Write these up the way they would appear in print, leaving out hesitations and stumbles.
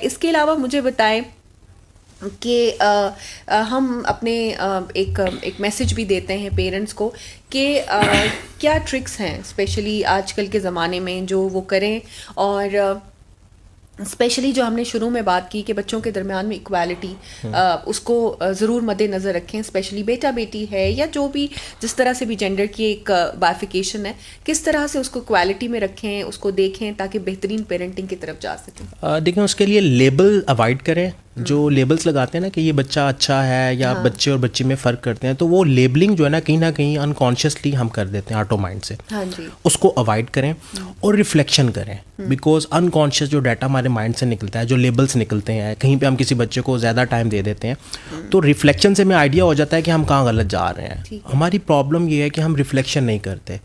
इसके अलावा मुझे बताएं कि हम अपने एक मैसेज भी देते हैं पेरेंट्स को कि क्या ट्रिक्स हैं स्पेशली आजकल के ज़माने में जो वो करें, और स्पेशली जो हमने शुरू में बात की कि बच्चों के दरमियान में इक्वालिटी, उसको ज़रूर मद्देनज़र रखें, स्पेशली बेटा बेटी है या जो भी जिस तरह से भी जेंडर की एक बाइफिकेशन है, किस तरह से उसको इक्वालिटी में रखें, उसको देखें ताकि बेहतरीन पेरेंटिंग की तरफ जा सकें। देखें, उसके लिए लेबल अवॉइड करें। जो लेबल्स लगाते हैं ना कि ये बच्चा अच्छा है या बच्चे और बच्ची में फ़र्क करते हैं, तो वो लेबलिंग जो है ना कहीं अनकॉन्शियसली हम कर देते हैं ऑटो माइंड से। हाँ जी। उसको अवॉइड करें और रिफ्लेक्शन करें, बिकॉज अनकॉन्शियस जो डाटा हमारे माइंड से निकलता है, जो लेबल्स निकलते हैं, कहीं पे हम किसी बच्चे को ज़्यादा टाइम दे देते हैं तो रिफ्लेक्शन से हमें आइडिया हो जाता है कि हम कहाँ गलत जा रहे हैं। हमारी प्रॉब्लम ये है कि हम रिफ्लेक्शन नहीं करते।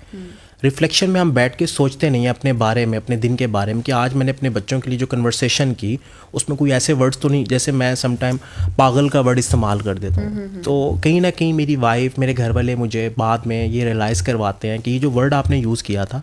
रिफ्लेक्शन में हम बैठ के सोचते नहीं हैं अपने बारे में, अपने दिन के बारे में, कि आज मैंने अपने बच्चों के लिए जो कन्वर्सेशन की उसमें कोई ऐसे वर्ड्स तो नहीं, जैसे मैं समटाइम पागल का वर्ड इस्तेमाल कर देता हूँ, तो कहीं ना कहीं मेरी वाइफ, मेरे घर वाले मुझे बाद में ये रियलाइज़ करवाते हैं कि ये जो वर्ड आपने यूज़ किया था,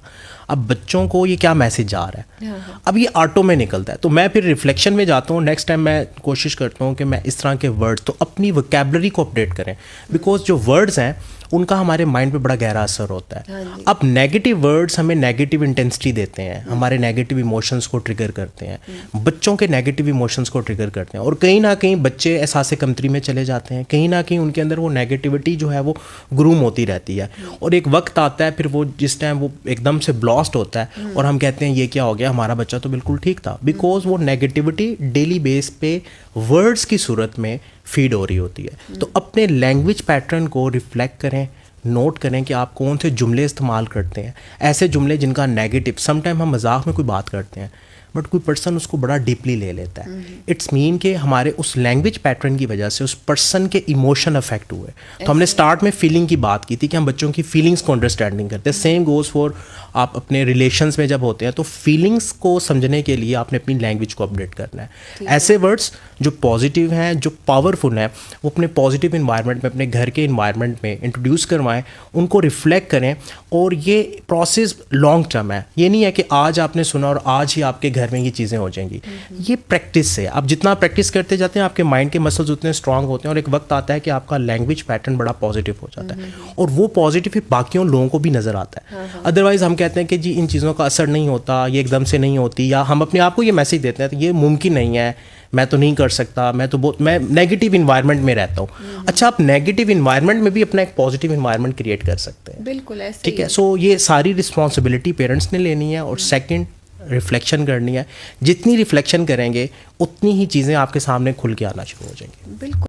अब बच्चों को ये क्या मैसेज जा रहा है। अब ये ऑटो में निकलता है, तो मैं फिर रिफ्लेक्शन में जाता हूँ। नेक्स्ट टाइम मैं कोशिश करता हूँ कि मैं इस तरह के वर्ड्स, तो अपनी वोकैबुलरी को अपडेट करें, बिकॉज जो वर्ड्स हैं उनका हमारे माइंड पे बड़ा गहरा असर होता है। अब नेगेटिव वर्ड्स हमें नेगेटिव इंटेंसिटी देते हैं, हमारे नेगेटिव इमोशंस को ट्रिगर करते हैं, बच्चों के नेगेटिव इमोशंस को ट्रिगर करते हैं, और कहीं ना कहीं बच्चे एहसास कमतरी में चले जाते हैं। कहीं ना कहीं उनके अंदर वो नेगेटिविटी जो है वो ग्रूम होती रहती है, और एक वक्त आता है फिर वो जिस टाइम वो एकदम से ब्लास्ट होता है और हम कहते हैं ये क्या हो गया, हमारा बच्चा तो बिल्कुल ठीक था, बिकॉज वो नेगेटिविटी डेली बेस पे वर्ड्स की सूरत में फीड हो रही होती है। तो अपने लैंग्वेज पैटर्न को रिफ्लेक्ट करें, नोट करें कि आप कौन से जुमले इस्तेमाल करते हैं, ऐसे जुमले जिनका नेगेटिव, समटाइम हम मजाक में कोई बात करते हैं बट कोई पर्सन उसको बड़ा डीपली ले लेता है। इट्स मीन कि हमारे उस लैंग्वेज पैटर्न की वजह से उस पर्सन के इमोशन अफेक्ट हुए। तो हमने स्टार्ट में फीलिंग की बात की थी कि हम बच्चों की फीलिंग्स को अंडरस्टैंडिंग करते हैं। सेम गोज़ फॉर आप अपने रिलेशंस में जब होते हैं तो फीलिंग्स को समझने के लिए आपने अपनी लैंग्वेज को अपडेट करना है। ऐसे वर्ड्स जो पॉजिटिव हैं, जो पावरफुल हैं, वो अपने पॉजिटिव इन्वायरमेंट में, अपने घर के इन्वायरमेंट में इंट्रोड्यूस करवाएं, उनको रिफ्लेक्ट करें। और ये प्रोसेस लॉन्ग टर्म है, ये नहीं है कि आज आपने सुना और आज ही आपके घर में ये चीज़ें हो जाएंगी। ये प्रैक्टिस से, आप जितना प्रैक्टिस करते जाते हैं आपके माइंड के मसल्स उतने स्ट्रांग होते हैं, और एक वक्त आता है कि आपका लैंग्वेज पैटर्न बड़ा पॉजिटिव हो जाता है, और वो पॉजिटिव फिर बाकियों लोगों को भी नज़र आता है। अदरवाइज हम कहते हैं कि जी इन चीज़ों का असर नहीं होता, ये एकदम से नहीं होती, या हम अपने आप को ये मैसेज देते हैं तो ये मुमकिन नहीं है, मैं तो नहीं कर सकता, मैं नेगेटिव इन्वायरमेंट में रहता हूँ। अच्छा, आप नेगेटिव इन्वायरमेंट में भी अपना एक पॉजिटिव इन्वायरमेंट क्रिएट कर सकते हैं। बिल्कुल ऐसे, ठीक है। सो ये सारी रिस्पॉन्सिबिलिटी पेरेंट्स ने लेनी है, और सेकंड रिफ्लेक्शन करनी है। जितनी रिफ्लेक्शन करेंगे उतनी ही चीज़ें आपके सामने खुल के आना शुरू हो जाएंगी। बिल्कुल।